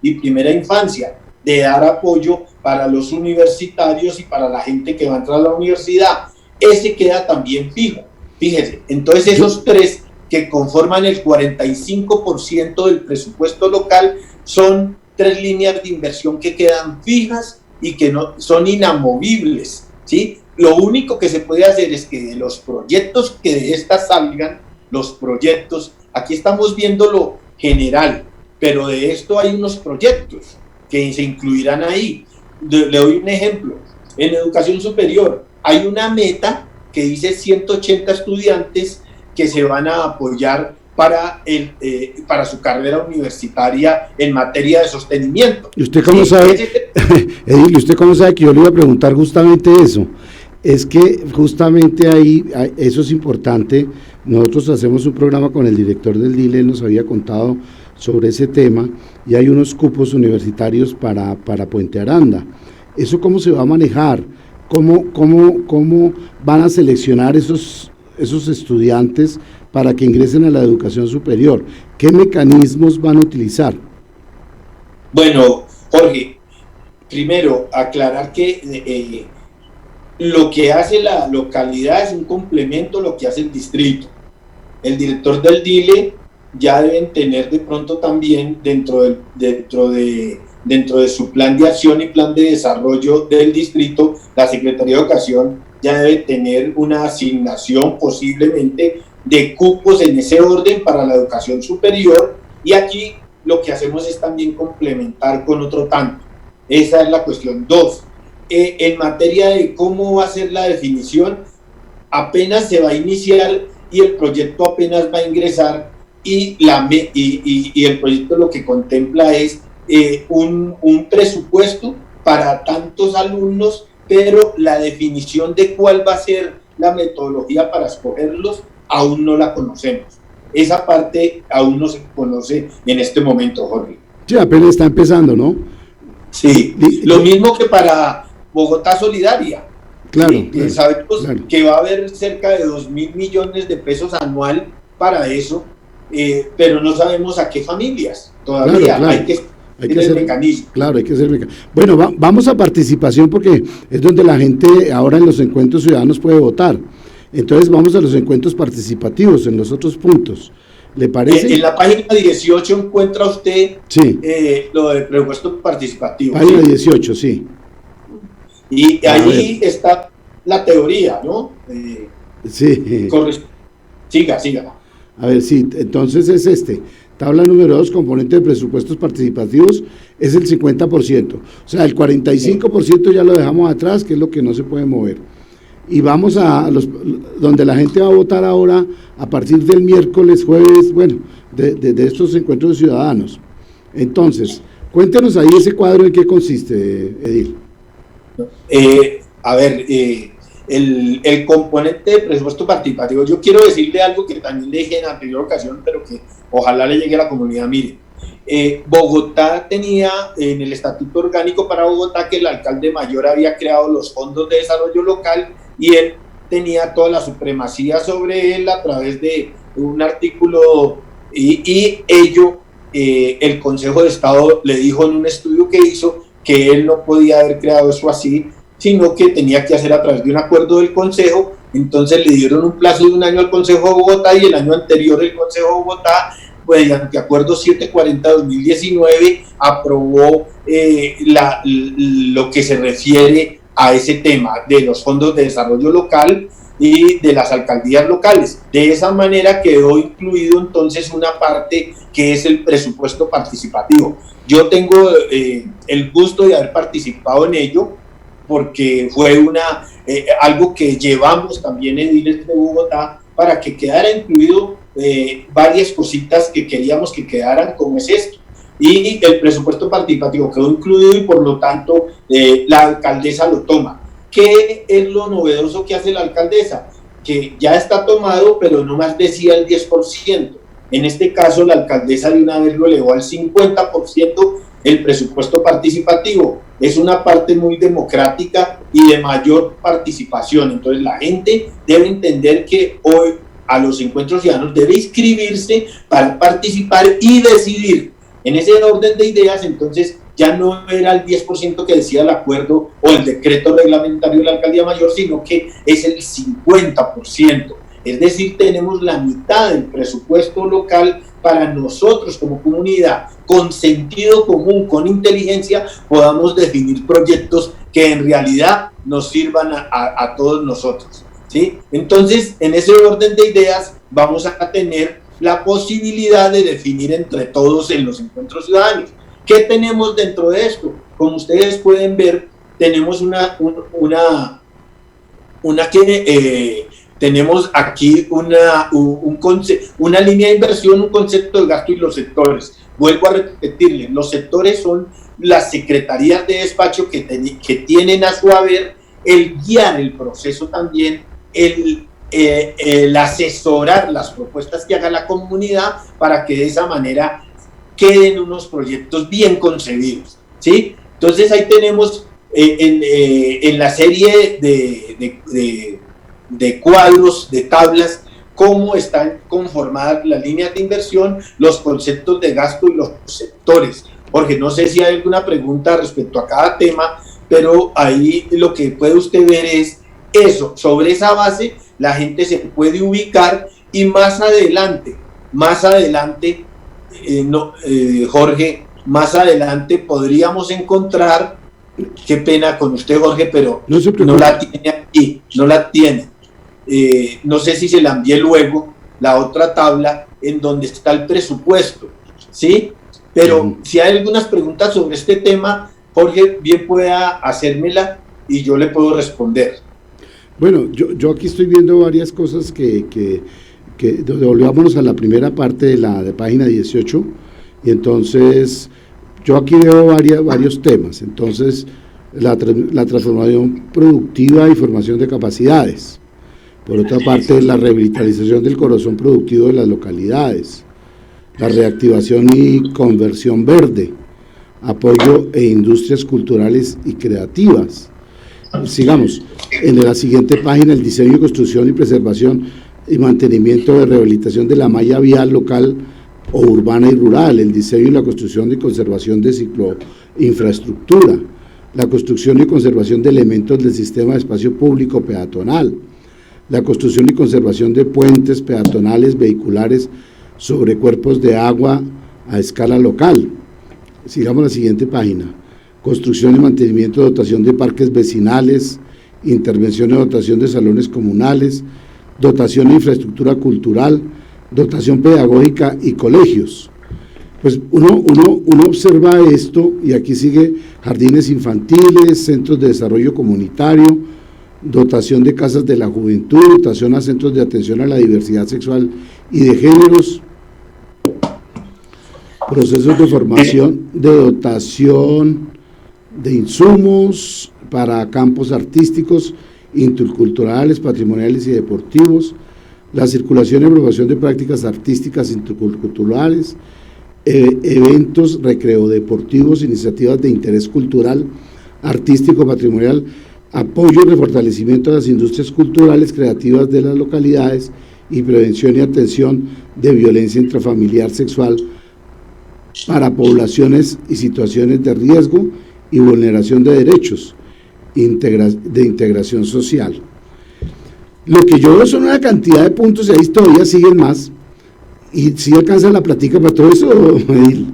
y primera infancia, de dar apoyo para los universitarios y para la gente que va a entrar a la universidad. Ese queda también fijo. Fíjese, entonces esos tres que conforman el 45% del presupuesto local son tres líneas de inversión que quedan fijas y que no son inamovibles, ¿sí? Lo único que se puede hacer es que de los proyectos que de estas salgan, los proyectos, aquí estamos viendo lo general, pero de esto hay unos proyectos que se incluirán ahí. Le doy un ejemplo. En educación superior hay una meta que dice 180 estudiantes que se van a apoyar para su carrera universitaria en materia de sostenimiento. ¿Y usted cómo sabe, Edil, usted cómo sabe que yo le iba a preguntar justamente eso? Es que justamente ahí, eso es importante. Nosotros hacemos un programa con el director del DILE, él nos había contado sobre ese tema, y hay unos cupos universitarios para Puente Aranda. ¿Eso cómo se va a manejar? ¿Cómo van a seleccionar esos estudiantes para que ingresen a la educación superior? ¿Qué mecanismos van a utilizar? Bueno, Jorge, primero aclarar que lo que hace la localidad es un complemento a lo que hace el distrito. El director del DILE ya deben tener de pronto también dentro de su plan de acción y plan de desarrollo del distrito, la Secretaría de Educación ya debe tener una asignación posiblemente de cupos en ese orden para la educación superior, y aquí lo que hacemos es también complementar con otro tanto. Esa es la cuestión. Dos, en materia de cómo va a ser la definición, apenas se va a iniciar y el proyecto apenas va a ingresar, y el proyecto lo que contempla es un presupuesto para tantos alumnos, pero la definición de cuál va a ser la metodología para escogerlos aún no la conocemos. Esa parte aún no se conoce en este momento, Jorge. Sí, apenas está empezando, ¿no? Sí, lo mismo que para Bogotá Solidaria. Claro, sí, claro, sabemos claro, que va a haber cerca de 2.000 millones de pesos anual para eso, pero no sabemos a qué familias. Todavía claro. hay que hacer mecanismo. Claro, hay que hacer mecanismo. Bueno, vamos a participación, porque es donde la gente ahora en los encuentros ciudadanos puede votar. Entonces vamos a los encuentros participativos en los otros puntos. ¿Le parece? En la página 18 encuentra usted sí. Lo del presupuesto participativo. Página 18, sí. Y ahí está la teoría, ¿no? Sí. Siga. A ver, sí, entonces es tabla número 2, componente de presupuestos participativos, es el 50%. O sea, el 45% ya lo dejamos atrás, que es lo que no se puede mover. Y vamos a donde la gente va a votar ahora a partir del miércoles, jueves, bueno, de estos encuentros de ciudadanos. Entonces, cuéntenos ahí ese cuadro en qué consiste, Edil. El componente de presupuesto participativo, yo quiero decirle algo que también le dije en la anterior ocasión, pero que ojalá le llegue a la comunidad. Mire, Bogotá tenía en el estatuto orgánico para Bogotá que el alcalde mayor había creado los fondos de desarrollo local, y él tenía toda la supremacía sobre él a través de un artículo, y el Consejo de Estado le dijo en un estudio que hizo que él no podía haber creado eso así, sino que tenía que hacer a través de un acuerdo del Consejo. Entonces le dieron un plazo de un año al Consejo de Bogotá, y el año anterior el Consejo de Bogotá, pues, mediante acuerdo 740-2019, aprobó lo que se refiere a ese tema de los fondos de desarrollo local y de las alcaldías locales. De esa manera quedó incluido entonces una parte que es el presupuesto participativo. Yo tengo el gusto de haber participado en ello, porque fue algo que llevamos también en Ediles de Bogotá para que quedara incluido varias cositas que queríamos que quedaran, como es esto. y el presupuesto participativo quedó incluido y por lo tanto la alcaldesa lo toma. ¿Qué es lo novedoso que hace la alcaldesa? Que ya está tomado, pero no más decía el 10%. En este caso, la alcaldesa de una vez lo elevó al 50% el presupuesto participativo. Es una parte muy democrática y de mayor participación. Entonces, la gente debe entender que hoy a los encuentros ciudadanos debe inscribirse para participar y decidir. En ese orden de ideas, entonces, ya no era el 10% que decía el acuerdo o el decreto reglamentario de la alcaldía mayor, sino que es el 50%. Es decir, tenemos la mitad del presupuesto local para nosotros como comunidad, con sentido común, con inteligencia, podamos definir proyectos que en realidad nos sirvan a todos nosotros, ¿sí? Entonces, en ese orden de ideas vamos a tener la posibilidad de definir entre todos en los encuentros ciudadanos. ¿Qué tenemos dentro de esto? Como ustedes pueden ver, tenemos tenemos aquí una línea de inversión, un concepto de gasto y los sectores. Vuelvo a repetirles, los sectores son las secretarías de despacho que tienen a su haber el guiar el proceso también, el asesorar las propuestas que haga la comunidad para que de esa manera queden unos proyectos bien concebidos, ¿sí? Entonces ahí tenemos en la serie de cuadros, de tablas, cómo están conformadas las líneas de inversión, los conceptos de gasto y los sectores. Jorge, no sé si hay alguna pregunta respecto a cada tema, pero ahí lo que puede usted ver es eso. Sobre esa base la gente se puede ubicar y más adelante, Jorge, más adelante podríamos encontrar, qué pena con usted, Jorge, pero no la tiene aquí, no la tiene. No sé si se la envié luego, la otra tabla en donde está el presupuesto, ¿sí? Pero si hay algunas preguntas sobre este tema, Jorge, bien pueda hacérmela y yo le puedo responder. Bueno, yo aquí estoy viendo varias cosas que volvámonos a la primera parte de página 18, y entonces yo aquí veo varios temas. Entonces, la transformación productiva y formación de capacidades. Por otra parte, la revitalización del corazón productivo de las localidades, la reactivación y conversión verde, apoyo e industrias culturales y creativas. Sigamos, en la siguiente página, el diseño, construcción y preservación y mantenimiento de rehabilitación de la malla vial local o urbana y rural, el diseño y la construcción y conservación de cicloinfraestructura, la construcción y conservación de elementos del sistema de espacio público peatonal, la construcción y conservación de puentes peatonales vehiculares sobre cuerpos de agua a escala local. Sigamos la siguiente página. Construcción y mantenimiento de dotación de parques vecinales, intervención y dotación de salones comunales, dotación de infraestructura cultural, dotación pedagógica y colegios. Pues uno observa esto y aquí sigue jardines infantiles, centros de desarrollo comunitario, dotación de casas de la juventud, dotación a centros de atención a la diversidad sexual y de géneros, procesos de formación, de dotación de insumos para campos artísticos, interculturales, patrimoniales y deportivos, la circulación y aprobación de prácticas artísticas interculturales, eventos recreo-deportivos, iniciativas de interés cultural, artístico, patrimonial, apoyo y refortalecimiento de las industrias culturales creativas de las localidades y prevención y atención de violencia intrafamiliar sexual para poblaciones y situaciones de riesgo y vulneración de derechos de integración social. Lo que yo veo son una cantidad de puntos y ahí todavía siguen más. ¿Y si alcanza la plática para todo eso, Edil?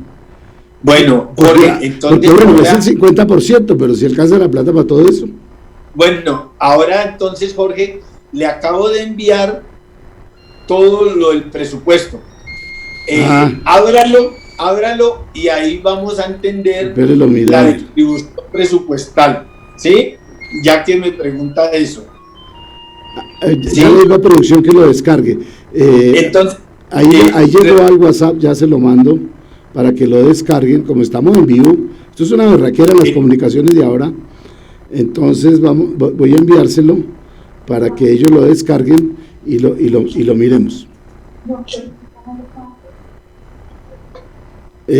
Bueno, Jorge, entonces... Porque bueno, es el 50%, pero si alcanza la plata para todo eso. Bueno, ahora entonces, Jorge, le acabo de enviar todo lo del presupuesto. Ábralo y ahí vamos a entender la distribución presupuestal, ¿sí? Ya que me pregunta eso. ¿Sí? Ya le digo a producción que lo descargue. Entonces, ahí llegó al WhatsApp, ya se lo mando para que lo descarguen, como estamos en vivo. Esto es una berraquera en las comunicaciones de ahora. Entonces voy a enviárselo para que ellos lo descarguen y lo miremos.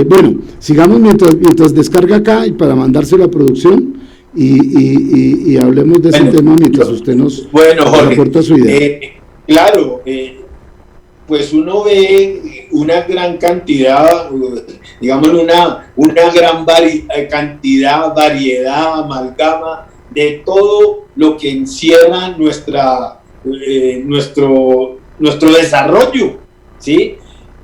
Bueno, sigamos mientras descarga acá y para mandárselo a producción y hablemos de ese tema mientras usted nos aporta su idea. Claro, pues uno ve una gran cantidad, digamos una gran cantidad, variedad, amalgama de todo lo que encierra nuestro desarrollo, ¿sí?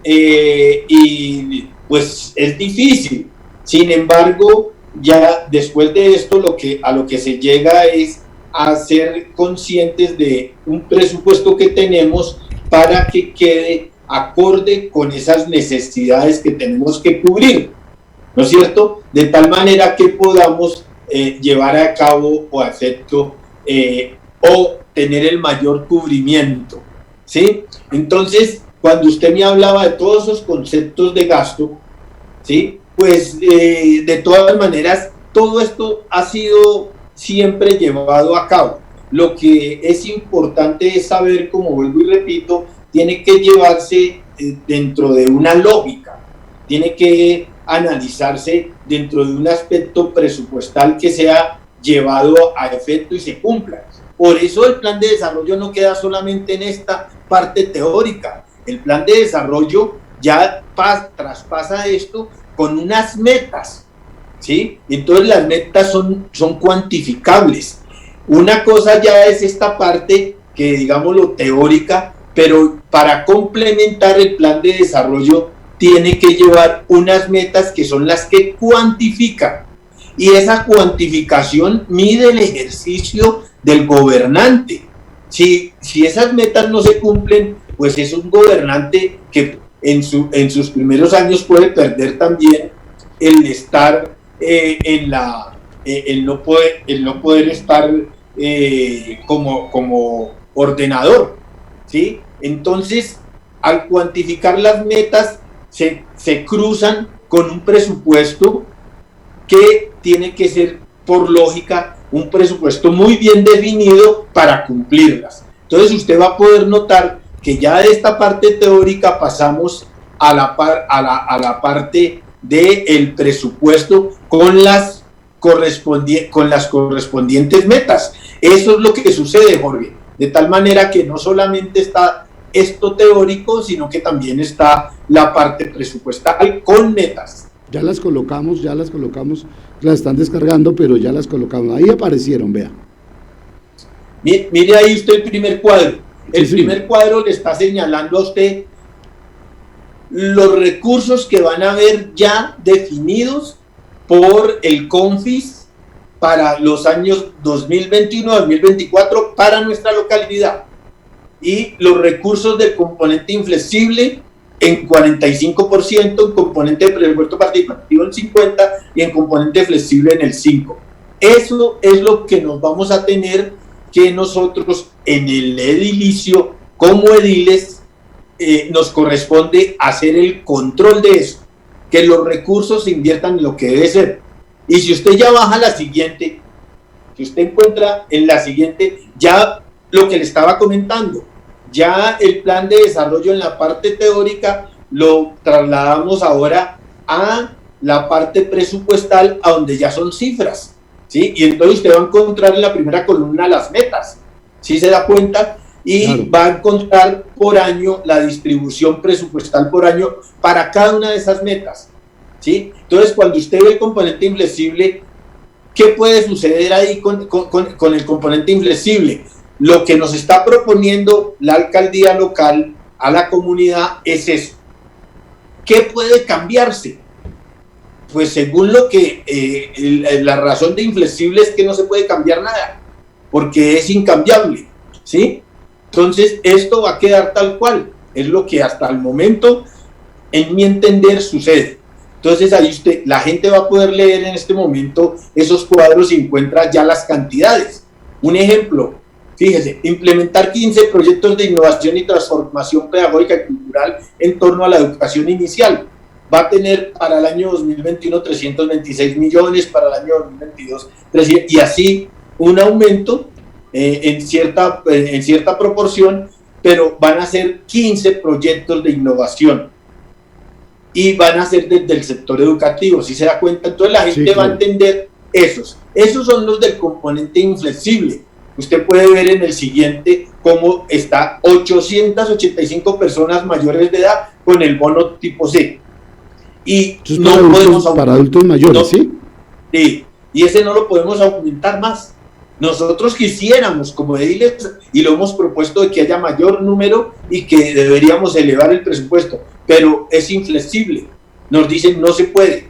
Y pues es difícil. Sin embargo, ya después de esto a lo que se llega es a ser conscientes de un presupuesto que tenemos para que quede acorde con esas necesidades que tenemos que cubrir, ¿no es cierto? De tal manera que podamos llevar a cabo o a efecto o tener el mayor cubrimiento, ¿sí? Entonces, cuando usted me hablaba de todos esos conceptos de gasto, ¿sí? Pues de todas maneras, todo esto ha sido siempre llevado a cabo. Lo que es importante es saber, como vuelvo y repito, tiene que llevarse dentro de una lógica, tiene que analizarse dentro de un aspecto presupuestal que sea llevado a efecto y se cumpla. Por eso el plan de desarrollo no queda solamente en esta parte teórica. El plan de desarrollo ya traspasa esto con unas metas, ¿sí? Entonces las metas son cuantificables. Una cosa ya es esta parte que digámoslo teórica, pero para complementar el plan de desarrollo tiene que llevar unas metas que son las que cuantifican. Y esa cuantificación mide el ejercicio del gobernante. Si esas metas no se cumplen, pues es un gobernante que en sus primeros años puede perder también el estar el no poder estar como ordenador, ¿sí? Entonces, al cuantificar las metas, se cruzan con un presupuesto que tiene que ser, por lógica, un presupuesto muy bien definido para cumplirlas. Entonces, usted va a poder notar que ya de esta parte teórica pasamos a la parte del presupuesto con las correspondientes metas. Eso es lo que sucede, Jorge, de tal manera que no solamente está esto teórico, sino que también está la parte presupuestal con metas. Ya las colocamos, las están descargando, pero ya las colocamos, ahí aparecieron, vea. Mire ahí usted el primer cuadro. El primer cuadro le está señalando a usted los recursos que van a haber ya definidos por el CONFIS para los años 2021-2024 para nuestra localidad, y los recursos del componente inflexible en 45%, en componente de presupuesto participativo en 50% y en componente flexible en el 5%. Eso es lo que nos vamos a tener que nosotros en el edilicio como ediles nos corresponde hacer el control de eso, que los recursos se inviertan en lo que debe ser. Y si usted ya baja la siguiente, si usted encuentra en la siguiente ya lo que le estaba comentando, ya el plan de desarrollo en la parte teórica lo trasladamos ahora a la parte presupuestal, a donde ya son cifras, ¿sí? Y entonces usted va a encontrar en la primera columna las metas, ¿sí se da cuenta? Y claro, va a encontrar por año la distribución presupuestal por año para cada una de esas metas, ¿sí? Entonces, cuando usted ve el componente inflexible, ¿qué puede suceder ahí con el componente inflexible? Lo que nos está proponiendo la alcaldía local a la comunidad es eso. ¿Qué puede cambiarse? Pues según lo que la razón de inflexible es que no se puede cambiar nada, porque es incambiable, ¿sí? Entonces esto va a quedar tal cual, es lo que hasta el momento, en mi entender, sucede. Entonces ahí la gente va a poder leer en este momento esos cuadros y encuentra ya las cantidades. Un ejemplo, fíjese, implementar 15 proyectos de innovación y transformación pedagógica y cultural en torno a la educación inicial. va a tener para el año 2021 326 millones, para el año 2022 300, y así un aumento en cierta proporción, pero van a ser 15 proyectos de innovación y van a ser desde el sector educativo, ¿sí se da cuenta? Entonces la gente va a entender esos son los del componente inflexible. Usted puede ver en el siguiente cómo está 885 personas mayores de edad con el bono tipo C. Y no podemos para adultos mayores, ¿sí? Sí, y ese no lo podemos aumentar más. Nosotros quisiéramos, como ediles, y lo hemos propuesto, de que haya mayor número y que deberíamos elevar el presupuesto, pero es inflexible. Nos dicen no se puede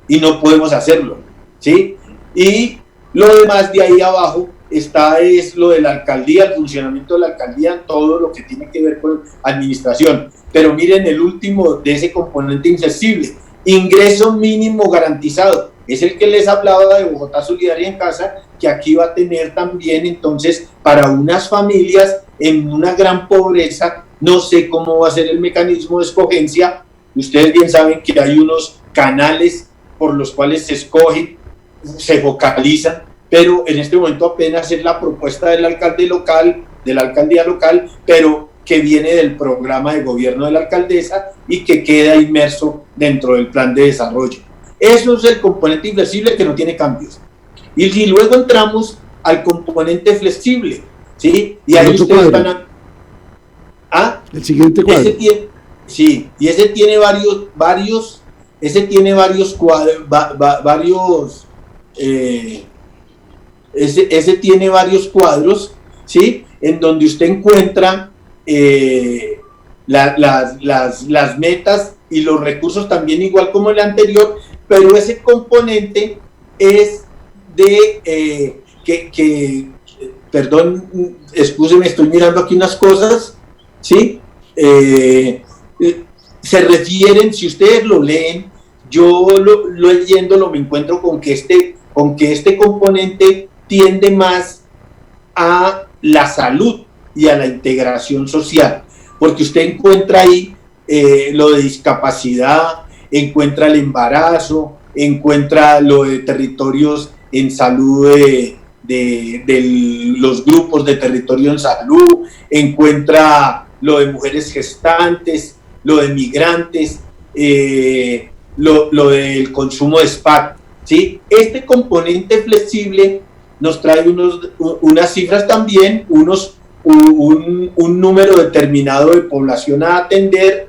y no podemos hacerlo, ¿sí? Y lo demás de ahí abajo es lo de la alcaldía, el funcionamiento de la alcaldía, todo lo que tiene que ver con administración. Pero miren el último de ese componente inflexible, ingreso mínimo garantizado, es el que les hablaba de Bogotá Solidaria en Casa, que aquí va a tener también entonces para unas familias en una gran pobreza. No sé cómo va a ser el mecanismo de escogencia, ustedes bien saben que hay unos canales por los cuales se escogen, se vocalizan, pero en este momento apenas es la propuesta del alcalde local, de la alcaldía local, pero que viene del programa de gobierno de la alcaldesa y que queda inmerso dentro del plan de desarrollo. Eso es el componente inflexible que no tiene cambios. Y si luego entramos al componente flexible, ¿sí? Y ahí ustedes van a... ¿Ah? El siguiente cuadro. Ese tiene, sí, y ese tiene varios cuadros, ese tiene varios cuadros, ¿sí? En donde usted encuentra las metas y los recursos también, igual como el anterior, pero ese componente es de perdón, excúsenme, estoy mirando aquí unas cosas, ¿sí? Se refieren, si ustedes lo leen, yo leyéndolo me encuentro con que este componente tiende más a la salud y a la integración social, porque usted encuentra ahí lo de discapacidad, encuentra el embarazo, encuentra lo de territorios en salud de los grupos de territorio en salud, encuentra lo de mujeres gestantes, lo de migrantes, lo del consumo de SPAC, ¿sí? Este componente flexible nos trae unas cifras también, un número determinado de población a atender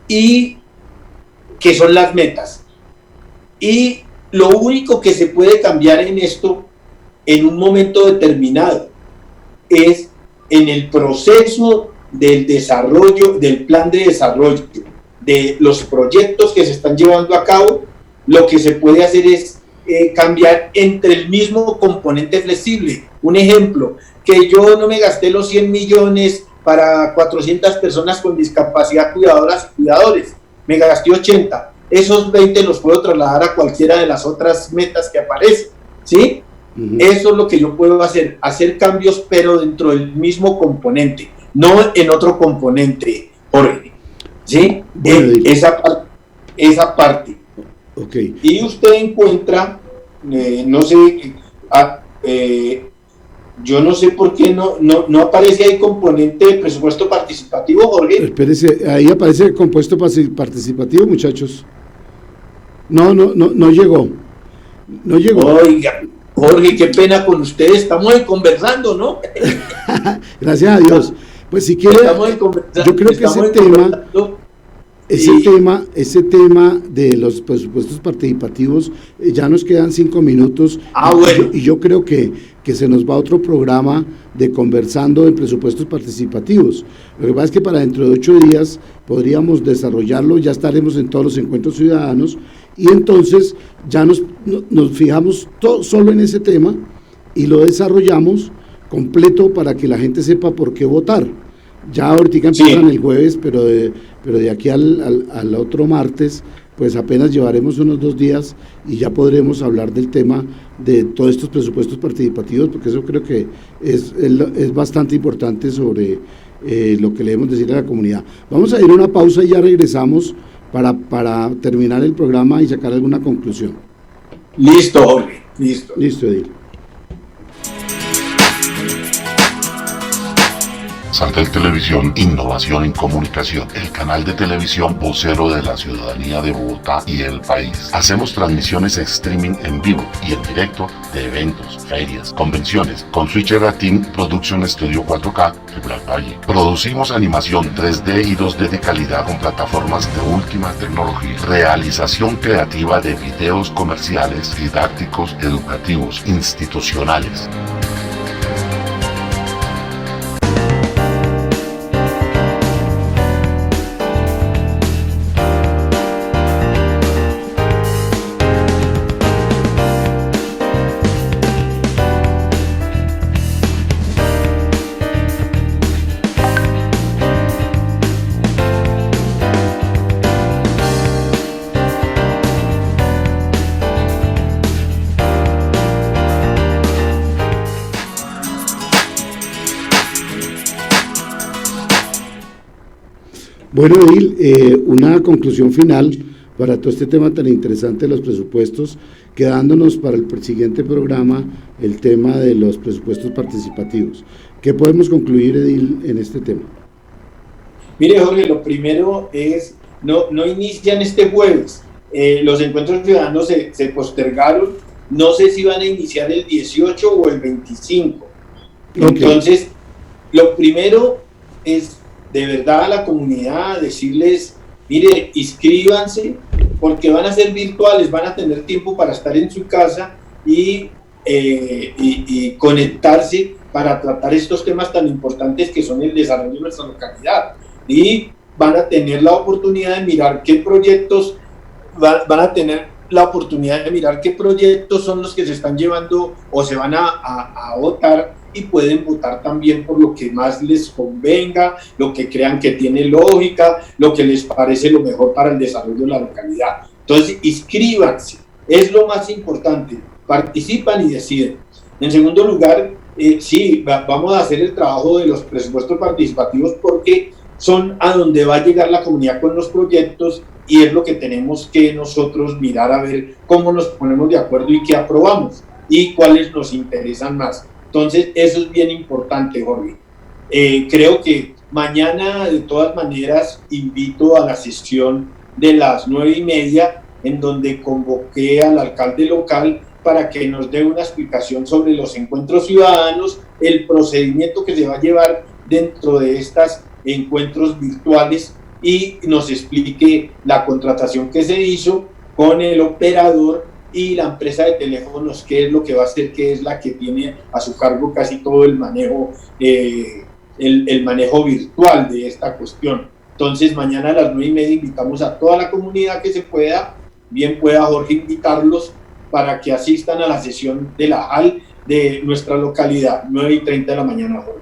y que son las metas. Y lo único que se puede cambiar en esto en un momento determinado es en el proceso del desarrollo, del plan de desarrollo, de los proyectos que se están llevando a cabo. Lo que se puede hacer es cambiar entre el mismo componente flexible. Un ejemplo, que yo no me gasté los 100 millones para 400 personas con discapacidad, cuidadoras y cuidadores, me gasté 80. Esos 20 los puedo trasladar a cualquiera de las otras metas que aparecen, ¿sí? Uh-huh. Eso es lo que yo puedo hacer cambios, pero dentro del mismo componente, no en otro componente, Jorge, ¿sí? Bueno, esa parte. Okay. Y usted encuentra, no sé, yo no sé por qué no aparece ahí componente de presupuesto participativo, Jorge. Espérese, ahí aparece el compuesto participativo, muchachos. No llegó. No llegó. Oiga, Jorge, qué pena con ustedes, estamos ahí conversando, ¿no? Gracias a Dios. Pues si quiere, yo creo que ese tema de los presupuestos participativos, ya nos quedan 5 minutos. Bueno. Y yo creo que se nos va otro programa de conversando de presupuestos participativos. Lo que pasa es que para dentro de 8 días podríamos desarrollarlo, ya estaremos en todos los encuentros ciudadanos, y entonces ya nos fijamos solo en ese tema y lo desarrollamos completo para que la gente sepa por qué votar. Ya ahorita empiezan el jueves, pero de aquí al otro martes, pues apenas llevaremos unos 2 días y ya podremos hablar del tema de todos estos presupuestos participativos, porque eso creo que es bastante importante sobre lo que le debemos decir a la comunidad. Vamos a ir a una pausa y ya regresamos para terminar el programa y sacar alguna conclusión. Listo, Jorge, listo. Listo, Edil. Santel Televisión, innovación en comunicación, el canal de televisión vocero de la ciudadanía de Bogotá y el país. Hacemos transmisiones streaming en vivo y en directo de eventos, ferias, convenciones, con Switcher Team Production Studio 4K de Black Valle. Producimos animación 3D y 2D de calidad con plataformas de última tecnología. Realización creativa de videos comerciales, didácticos, educativos, institucionales. Bueno, Edil, una conclusión final para todo este tema tan interesante de los presupuestos, quedándonos para el siguiente programa el tema de los presupuestos participativos. ¿Qué podemos concluir, Edil, en este tema? Mire, Jorge, lo primero es, no inician este jueves, los encuentros ciudadanos se postergaron, no sé si van a iniciar el 18 o el 25. Okay. Entonces, lo primero es de verdad a la comunidad decirles, mire, inscríbanse porque van a ser virtuales, van a tener tiempo para estar en su casa y conectarse para tratar estos temas tan importantes que son el desarrollo de nuestra localidad, y van a tener la oportunidad de mirar qué proyectos van a tener la oportunidad de mirar qué proyectos son los que se están llevando o se van a votar, y pueden votar también por lo que más les convenga, lo que crean que tiene lógica, lo que les parece lo mejor para el desarrollo de la localidad. Entonces, inscríbanse, es lo más importante, participan y deciden. En segundo lugar, sí, vamos a hacer el trabajo de los presupuestos participativos porque son a donde va a llegar la comunidad con los proyectos, y es lo que tenemos que nosotros mirar a ver cómo nos ponemos de acuerdo y qué aprobamos y cuáles nos interesan más. Entonces, eso es bien importante, Jorge. Creo que mañana, de todas maneras, invito a la sesión de las 9:30, en donde convoqué al alcalde local para que nos dé una explicación sobre los encuentros ciudadanos, el procedimiento que se va a llevar dentro de estos encuentros virtuales, y nos explique la contratación que se hizo con el operador y la empresa de teléfonos, qué es lo que va a hacer, que es la que tiene a su cargo casi todo el manejo, el manejo virtual de esta cuestión. Entonces, mañana a las 9:30 invitamos a toda la comunidad que se pueda, bien pueda Jorge invitarlos para que asistan a la sesión de la JAL de nuestra localidad, 9:30 de la mañana, Jorge.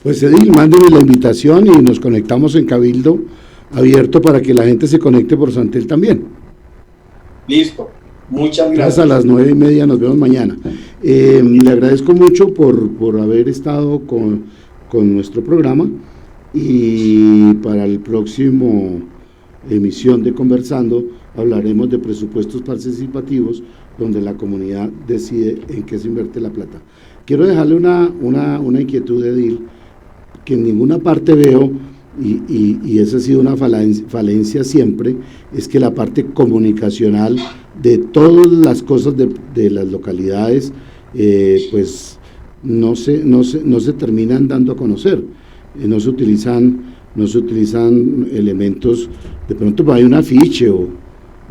Pues Edil, mándeme la invitación y nos conectamos en Cabildo abierto para que la gente se conecte por Santel también. Listo. Muchas gracias. Gracias, a las 9:30 nos vemos mañana. Le agradezco mucho por haber estado con nuestro programa, y para el próximo emisión de Conversando hablaremos de presupuestos participativos, donde la comunidad decide en qué se invierte la plata. Quiero dejarle una inquietud, Edil, que en ninguna parte veo, y esa ha sido una falencia siempre, es que la parte comunicacional de todas las cosas de las localidades, pues no se terminan dando a conocer, no se utilizan elementos, de pronto hay un afiche o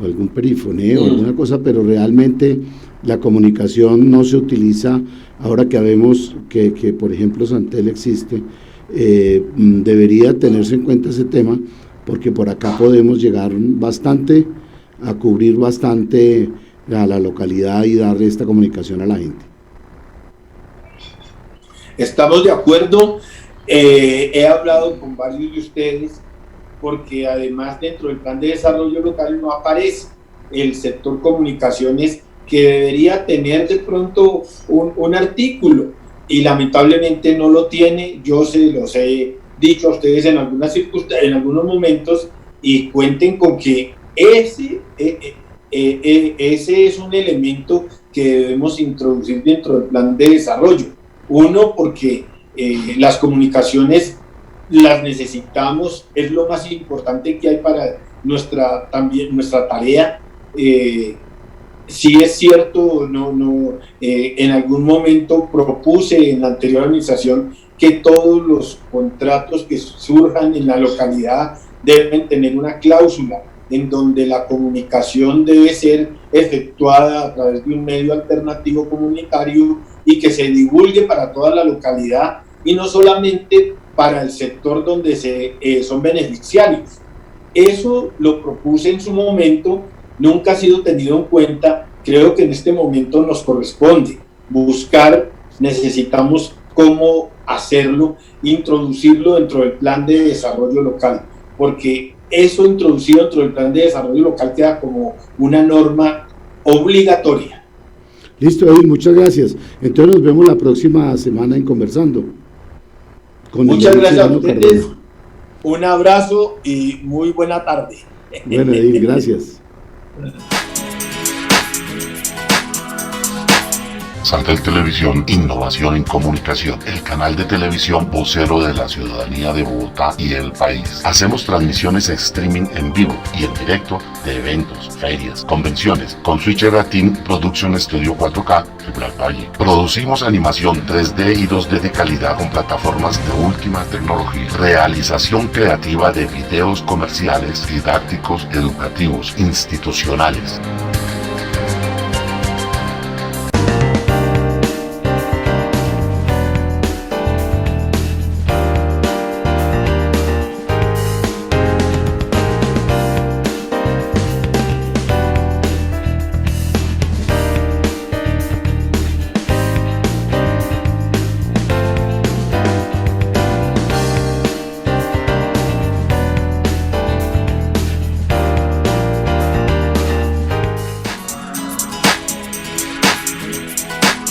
algún perifoneo, alguna cosa, pero realmente la comunicación no se utiliza. Ahora que vemos que por ejemplo Santel existe, debería tenerse en cuenta ese tema, porque por acá podemos llegar bastante a cubrir bastante a la localidad y darle esta comunicación a la gente. Estamos de acuerdo. He hablado con varios de ustedes, porque además dentro del plan de desarrollo local no aparece el sector comunicaciones, que debería tener de pronto un artículo, y lamentablemente no lo tiene. Yo se los he dicho a ustedes en algunas circunstancias, en algunos momentos, y cuenten con que ese es un elemento que debemos introducir dentro del plan de desarrollo. Uno, porque las comunicaciones las necesitamos, es lo más importante que hay para nuestra tarea. Sí es cierto, en algún momento propuse en la anterior administración que todos los contratos que surjan en la localidad deben tener una cláusula en donde la comunicación debe ser efectuada a través de un medio alternativo comunitario y que se divulgue para toda la localidad y no solamente para el sector donde son beneficiarios. Eso lo propuse en su momento, nunca ha sido tenido en cuenta. Creo que en este momento nos corresponde buscar, necesitamos cómo hacerlo, introducirlo dentro del plan de desarrollo local, porque eso introducido dentro del plan de desarrollo local queda como una norma obligatoria. Listo, Edil, muchas gracias. Entonces nos vemos la próxima semana en Conversando. Muchas gracias a ustedes, un abrazo y muy buena tarde. Bueno, Edil, gracias. Saltel Televisión, innovación en comunicación, el canal de televisión vocero de la ciudadanía de Bogotá y el país. Hacemos transmisiones streaming en vivo y en directo de eventos, ferias, convenciones, con Switcher Team Production Studio 4K, River Valle. Producimos animación 3D y 2D de calidad con plataformas de última tecnología. Realización creativa de videos comerciales, didácticos, educativos, institucionales.